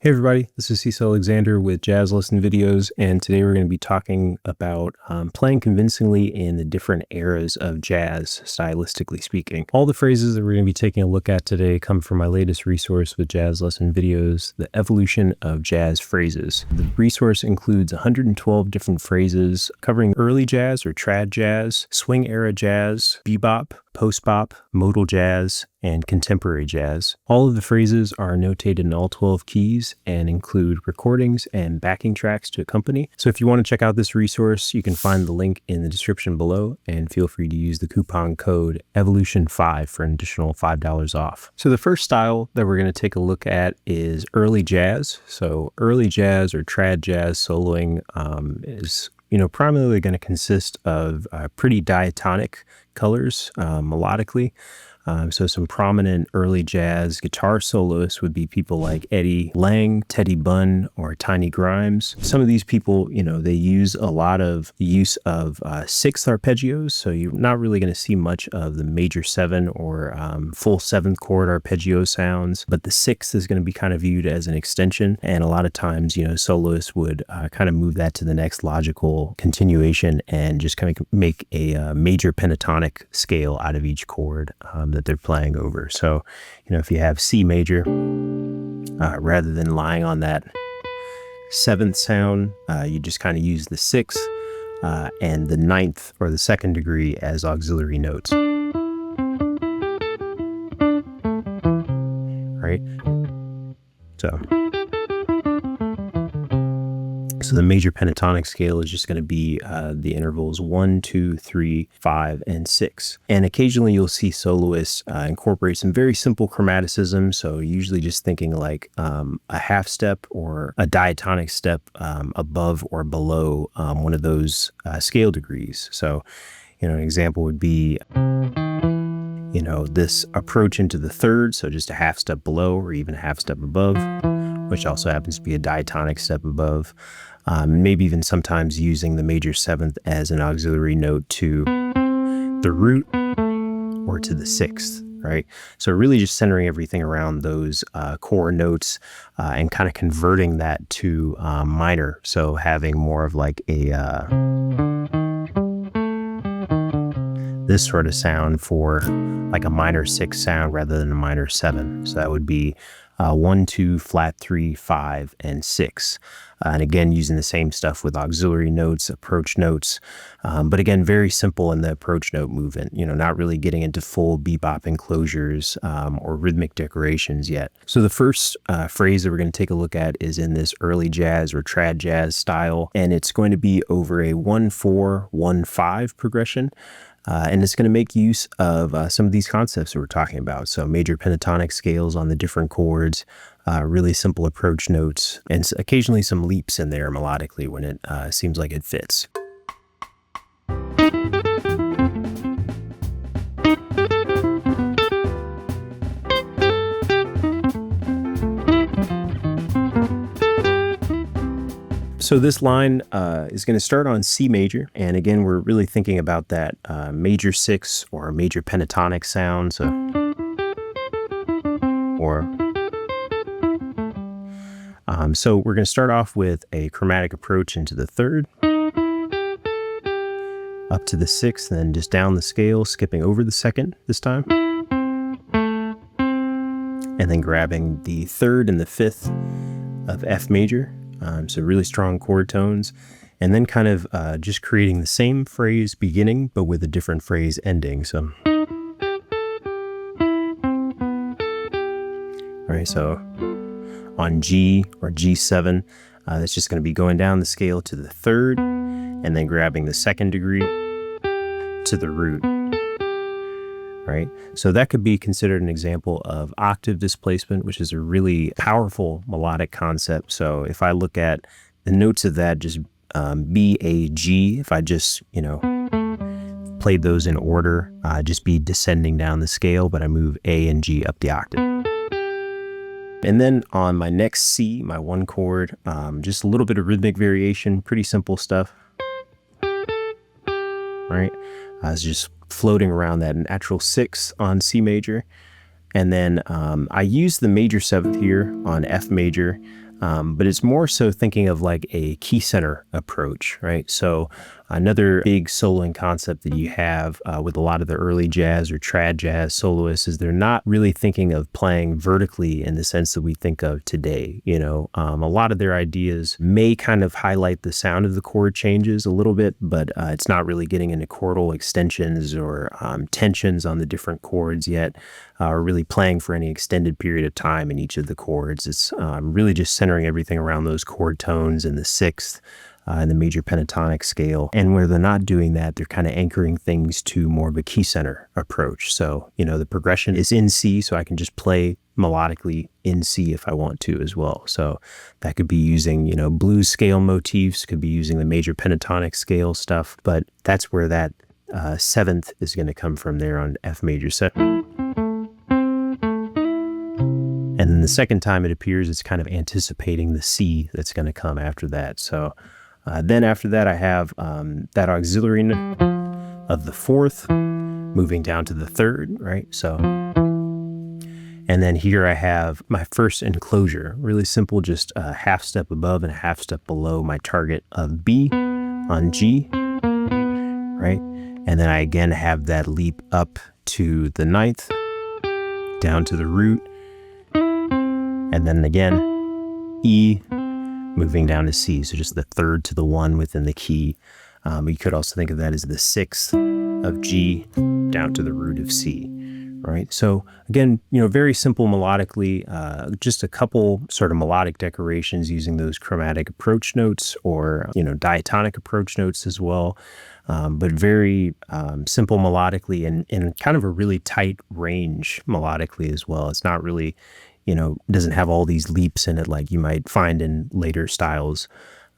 Hey everybody, this is Cecil Alexander with Jazz Lesson Videos, and today we're going to be talking about playing convincingly in the different eras of jazz, stylistically speaking. All the phrases that we're going to be taking a look at today come from my latest resource with Jazz Lesson Videos, The Evolution of Jazz Phrases. The resource includes 112 different phrases covering early jazz or trad jazz, swing era jazz, bebop, post-bop, modal jazz, and contemporary jazz. All of the phrases are notated in all 12 keys and include recordings and backing tracks to accompany. So if you want to check out this resource, you can find the link in the description below, and feel free to use the coupon code EVOLUTION5 for an additional $5 off. So the first style that we're going to take a look at is early jazz. So early jazz or trad jazz soloing is primarily going to consist of pretty diatonic colors melodically. So some prominent early jazz guitar soloists would be people like Eddie Lang, Teddy Bunn, or Tiny Grimes. Some of these people, they use a lot of use of sixth arpeggios. So you're not really going to see much of the major seven or full seventh chord arpeggio sounds, but the sixth is going to be kind of viewed as an extension. And a lot of times, soloists would kind of move that to the next logical continuation and just kind of make a major pentatonic scale out of each chord that they're playing over. So, if you have C major, rather than lying on that seventh sound, you just kind of use the sixth and the ninth or the second degree as auxiliary notes. Right? So the major pentatonic scale is just going to be the intervals 1, 2, 3, 5, and 6. And occasionally you'll see soloists incorporate some very simple chromaticism. So usually just thinking like a half step or a diatonic step above or below one of those scale degrees. So, an example would be this approach into the third, so just a half step below or even a half step above, which also happens to be a diatonic step above. Maybe even sometimes using the major seventh as an auxiliary note to the root or to the sixth, right? So really just centering everything around those core notes and kind of converting that to minor. So having more of like a this sort of sound for like a minor 6 sound rather than a minor 7. So that would be 1, 2, flat 3, 5, and 6. And again, using the same stuff with auxiliary notes, approach notes, but again, very simple in the approach note movement, not really getting into full bebop enclosures or rhythmic decorations yet. So the first phrase that we're going to take a look at is in this early jazz or trad jazz style, and it's going to be over a 1-4, 1-5 progression. And it's going to make use of some of these concepts that we're talking about. So major pentatonic scales on the different chords, really simple approach notes, and occasionally some leaps in there melodically when it seems like it fits. So this line is going to start on C major, and again, we're really thinking about that major 6 or major pentatonic sound. So we're going to start off with a chromatic approach into the third, up to the 6th, and then just down the scale, skipping over the second this time, and then grabbing the 3rd and the 5th of F major. So really strong chord tones, and then kind of just creating the same phrase beginning, but with a different phrase ending. So, all right, so on G or G7, that's just going to be going down the scale to the 3rd, and then grabbing the 2nd degree to the root. Right? So that could be considered an example of octave displacement, which is a really powerful melodic concept. So if I look at the notes of that, just B, A, G, if I just, played those in order, just be descending down the scale, but I move A and G up the octave. And then on my next C, my 1 chord, just a little bit of rhythmic variation, pretty simple stuff. Right? It's just floating around that natural 6 on C major. And then I use the major 7th here on F major But it's more so thinking of like a key center approach, right? So another big soloing concept that you have with a lot of the early jazz or trad jazz soloists is they're not really thinking of playing vertically in the sense that we think of today. A lot of their ideas may kind of highlight the sound of the chord changes a little bit, but it's not really getting into chordal extensions or tensions on the different chords yet, or really playing for any extended period of time in each of the chords. It's really just centering everything around those chord tones in the sixth and the major pentatonic scale. And where they're not doing that, they're kind of anchoring things to more of a key center approach. So, the progression is in C, so I can just play melodically in C if I want to as well. So that could be using, blues scale motifs, could be using the major pentatonic scale stuff, but that's where that seventh is going to come from there on F major 7. And then the second time it appears, it's kind of anticipating the C that's going to come after that. So then after that, I have that auxiliary of the fourth moving down to the third, right? So, and then here I have my first enclosure, really simple, just a half step above and a half step below my target of B on G, right? And then I again have that leap up to the ninth, down to the root, and then again, E, moving down to C. So just the third to the one within the key. You could also think of that as the sixth of G down to the root of C, right? So again, very simple melodically, just a couple sort of melodic decorations using those chromatic approach notes or, diatonic approach notes as well. But very simple melodically and kind of a really tight range melodically as well. It's not really, doesn't have all these leaps in it like you might find in later styles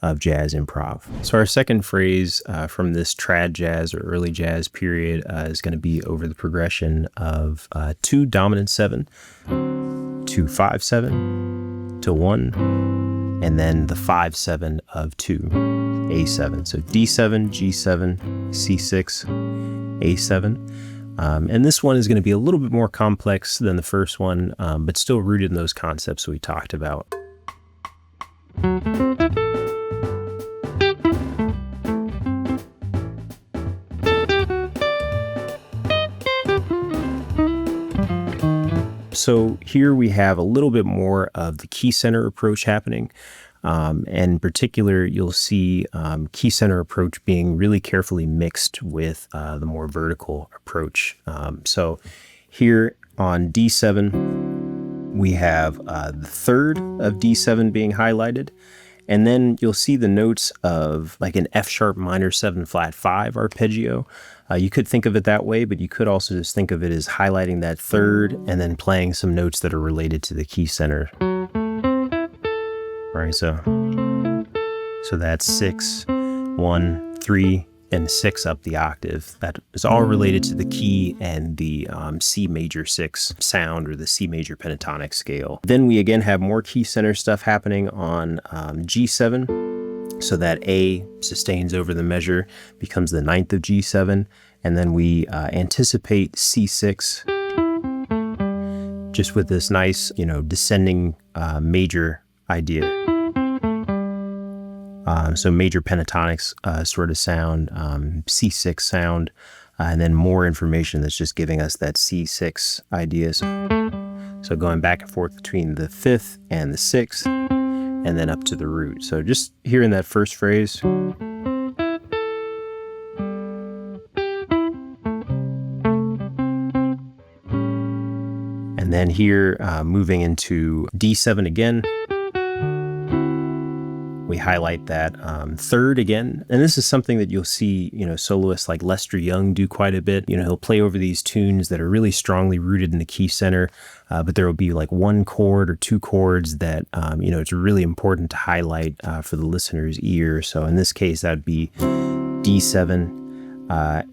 of jazz improv. So our second phrase from this trad jazz or early jazz period is going to be over the progression of 2 dominant 7 to 5/7 to 1, and then the 5/7 of 2, A7. So D7, G7, C6, A7. And this one is going to be a little bit more complex than the first one, but still rooted in those concepts we talked about. So here we have a little bit more of the key center approach happening. And in particular, you'll see key center approach being really carefully mixed with the more vertical approach. So here on D7, we have the third of D7 being highlighted. And then you'll see the notes of like an F sharp minor 7 flat 5 arpeggio. You could think of it that way, but you could also just think of it as highlighting that third and then playing some notes that are related to the key center. Right, so that's 6, 1, 3, and 6 up the octave. That is all related to the key and the C major 6 sound or the C major pentatonic scale. Then we again have more key center stuff happening on G7. So that A sustains over the measure, becomes the ninth of G7. And then we anticipate C6 just with this nice, descending major idea. So major pentatonics sort of sound, C6 sound, and then more information that's just giving us that C6 idea. So going back and forth between the fifth and the sixth, and then up to the root. So just hearing that first phrase. And then here, moving into D7 again. We highlight that third again. And this is something that you'll see, soloists like Lester Young do quite a bit. He'll play over these tunes that are really strongly rooted in the key center, but there will be like one chord or two chords that, it's really important to highlight for the listener's ear. So in this case, that'd be D7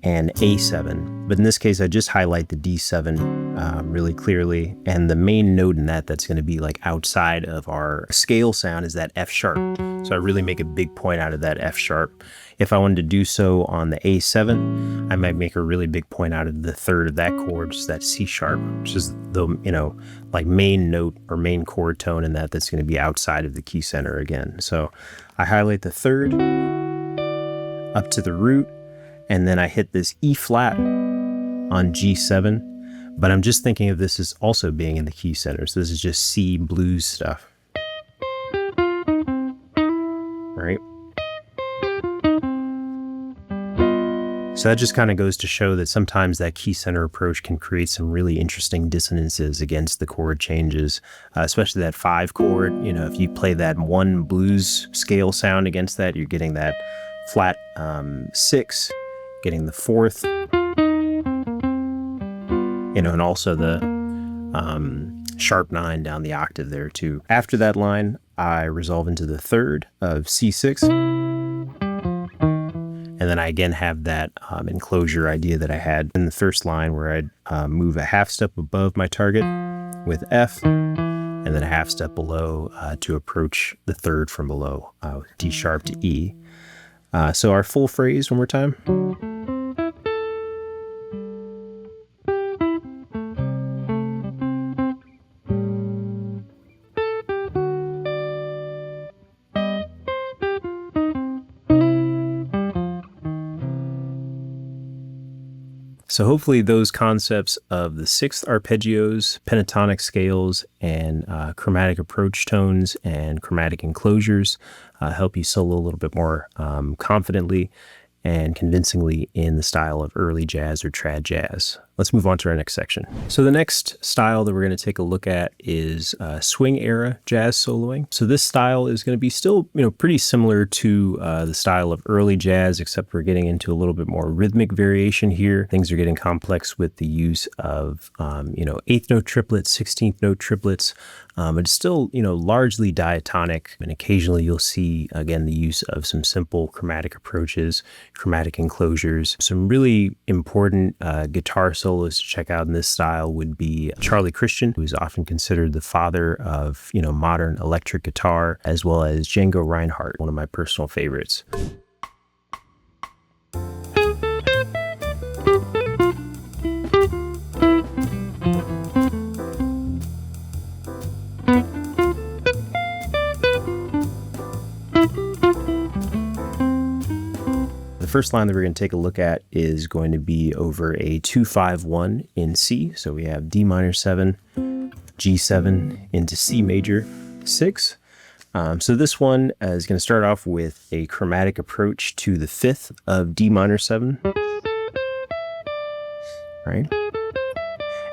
and A7. But in this case, I just highlight the D7 really clearly. And the main note in that's going to be like outside of our scale sound is that F sharp. So I really make a big point out of that F sharp. If I wanted to do so on the A7, I might make a really big point out of the third of that chord, which is that C sharp, which is the, like main note or main chord tone in that's going to be outside of the key center again. So I highlight the third up to the root, and then I hit this E flat on G7, but I'm just thinking of this as also being in the key center. So this is just C blues stuff. Right? So that just kind of goes to show that sometimes that key center approach can create some really interesting dissonances against the chord changes, especially that 5 chord. If you play that 1 blues scale sound against that, you're getting that flat 6, getting the 4th, and also the sharp 9 down the octave there too. After that line, I resolve into the third of C6. And then I again have that enclosure idea that I had in the first line, where I'd move a half step above my target with F, and then a half step below to approach the third from below, D sharp to E. So our full phrase one more time. So hopefully those concepts of the 6th arpeggios, pentatonic scales, and chromatic approach tones and chromatic enclosures help you solo a little bit more confidently and convincingly in the style of early jazz or trad jazz. Let's move on to our next section. So the next style that we're going to take a look at is swing era jazz soloing. So this style is going to be still, pretty similar to the style of early jazz, except we're getting into a little bit more rhythmic variation here. Things are getting complex with the use of, 8th note triplets, 16th note triplets. It's still, largely diatonic, and occasionally you'll see, again, the use of some simple chromatic approaches, chromatic enclosures. Some really important guitar solos to check out in this style would be Charlie Christian, who is often considered the father of, modern electric guitar, as well as Django Reinhardt, one of my personal favorites. The first line that we're going to take a look at is going to be over a 2-5-1 in C. So we have D minor 7, G7 into C major 6. So this one is going to start off with a chromatic approach to the 5th of D minor 7. Right?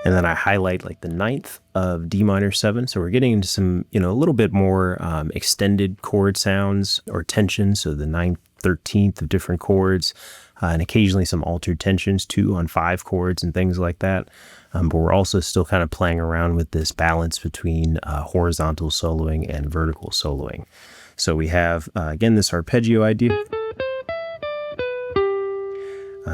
And then I highlight like the 9th of D minor 7. So we're getting into some, a little bit more extended chord sounds or tensions. So the 9th, 13th of different chords, and occasionally some altered tensions too on 5 chords and things like that. But we're also still kind of playing around with this balance between horizontal soloing and vertical soloing. So we have, again, this arpeggio idea.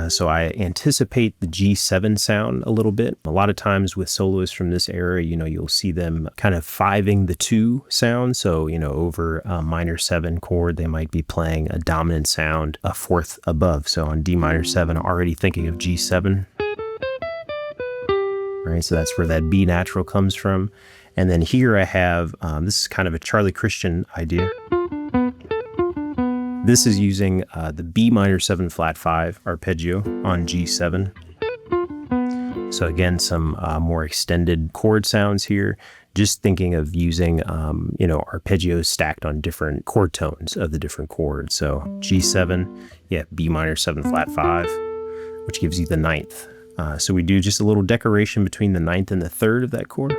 So I anticipate the G7 sound a little bit. A lot of times with soloists from this era, you'll see them kind of 5ing the 2 sound. So, over a minor 7 chord, they might be playing a dominant sound a 4th above. So on D minor 7, already thinking of G7. Right, so that's where that B natural comes from. And then here I have, this is kind of a Charlie Christian idea. This is using the B minor 7 flat 5 arpeggio on G7. So again, some more extended chord sounds here. Just thinking of using, arpeggios stacked on different chord tones of the different chords. So G7, B minor 7 flat 5, which gives you the 9th. So we do just a little decoration between the 9th and the 3rd of that chord.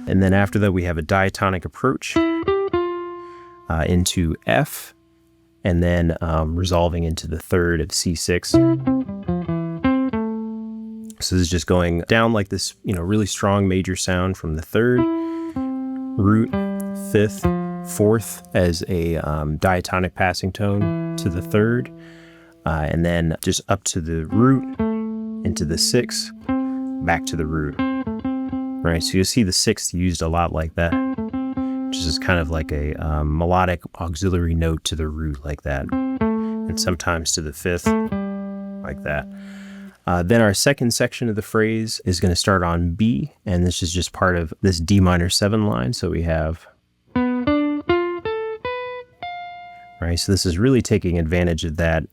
And then after that, we have a diatonic approach into F, and then resolving into the 3rd of C6. So this is just going down like this, really strong major sound from the 3rd, root, 5th, 4th as a diatonic passing tone to the 3rd, and then just up to the root, into the 6th, back to the root. Right, so you'll see the 6th used a lot like that. which is kind of like a melodic auxiliary note to the root like that, and sometimes to the fifth like that. Then our second section of the phrase is going to start on B, and this is just part of this D minor 7 line. So we have, right, so this is really taking advantage of that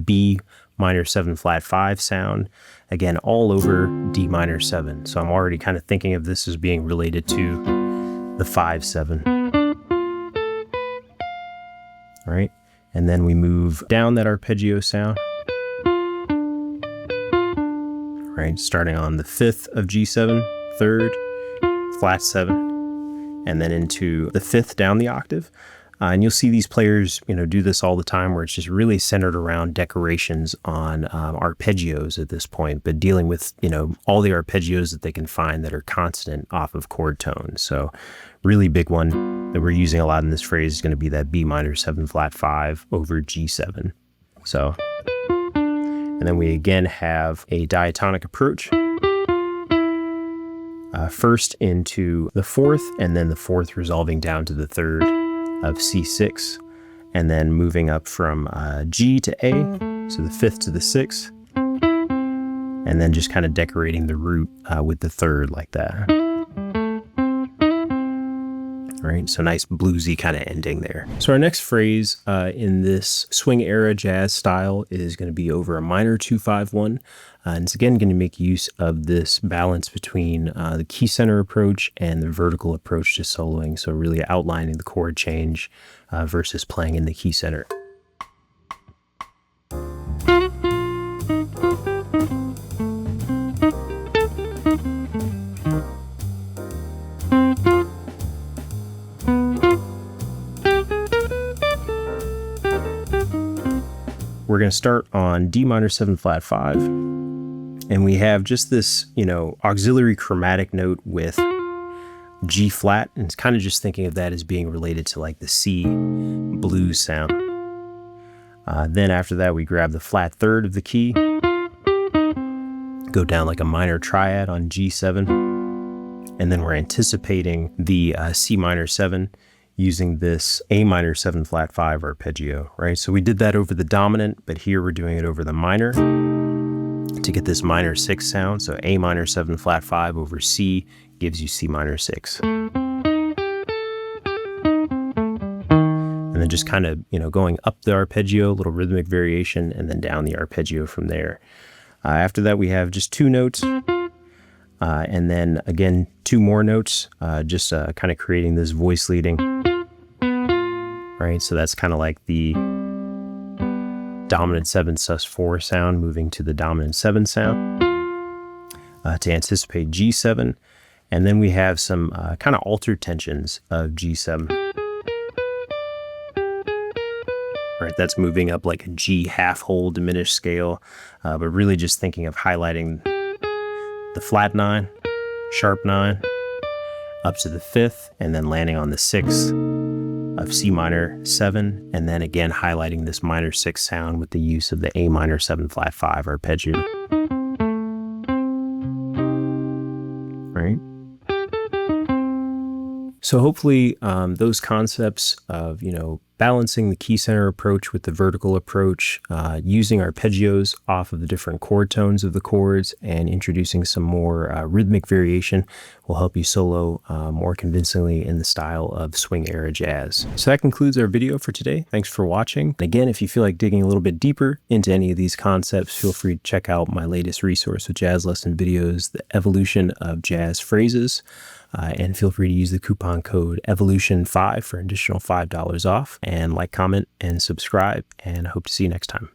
B minor 7 flat 5 sound, again, all over D minor 7. So I'm already kind of thinking of this as being related to the 5/7. Right, and then we move down that arpeggio sound. Right, starting on the 5th of G7, 3rd, flat 7, and then into the 5th down the octave. And you'll see these players, do this all the time, where it's just really centered around decorations on arpeggios at this point, but dealing with, all the arpeggios that they can find that are constant off of chord tones. So really big one that we're using a lot in this phrase is going to be that B minor 7 flat 5 over G7. So, and then we again have a diatonic approach. First into the 4th, and then the 4th resolving down to the 3rd of C6, and then moving up from G to A, so the 5th to the 6th, and then just kind of decorating the root with the 3rd like that. Right, so nice bluesy kind of ending there. So our next phrase in this swing era jazz style is going to be over a minor 2-5-1, and it's again going to make use of this balance between the key center approach and the vertical approach to soloing. So really outlining the chord change versus playing in the key center. We're going to start on D minor 7 flat 5, and we have just this, auxiliary chromatic note with G flat, and it's kind of just thinking of that as being related to like the C blues sound. Then after that, we grab the flat 3rd of the key, go down like a minor triad on G7, and then we're anticipating the C minor 7 using this A minor 7 flat 5 arpeggio, right? So we did that over the dominant, but here we're doing it over the minor to get this minor 6 sound. So A minor 7 flat 5 over C gives you C minor 6. And then just kind of, going up the arpeggio, a little rhythmic variation, and then down the arpeggio from there. After that, we have just 2 notes. And then again, 2 more notes, just kind of creating this voice leading, right? So that's kind of like the dominant 7 sus4 sound moving to the dominant 7 sound to anticipate G7. And then we have some kind of altered tensions of G7. Right, that's moving up like a G half whole diminished scale, but really just thinking of highlighting the flat 9, sharp 9, up to the 5th, and then landing on the 6th of C minor 7, and then again highlighting this minor 6 sound with the use of the A minor 7 flat 5 arpeggio. Right? So hopefully those concepts of, balancing the key center approach with the vertical approach, using arpeggios off of the different chord tones of the chords, and introducing some more rhythmic variation will help you solo more convincingly in the style of swing era jazz. So that concludes our video for today. Thanks for watching. And again, if you feel like digging a little bit deeper into any of these concepts, feel free to check out my latest resource with jazz lesson videos, The Evolution of Jazz Phrases. And feel free to use the coupon code EVOLUTION5 for an additional $5 off. And like, comment, and subscribe. And I hope to see you next time.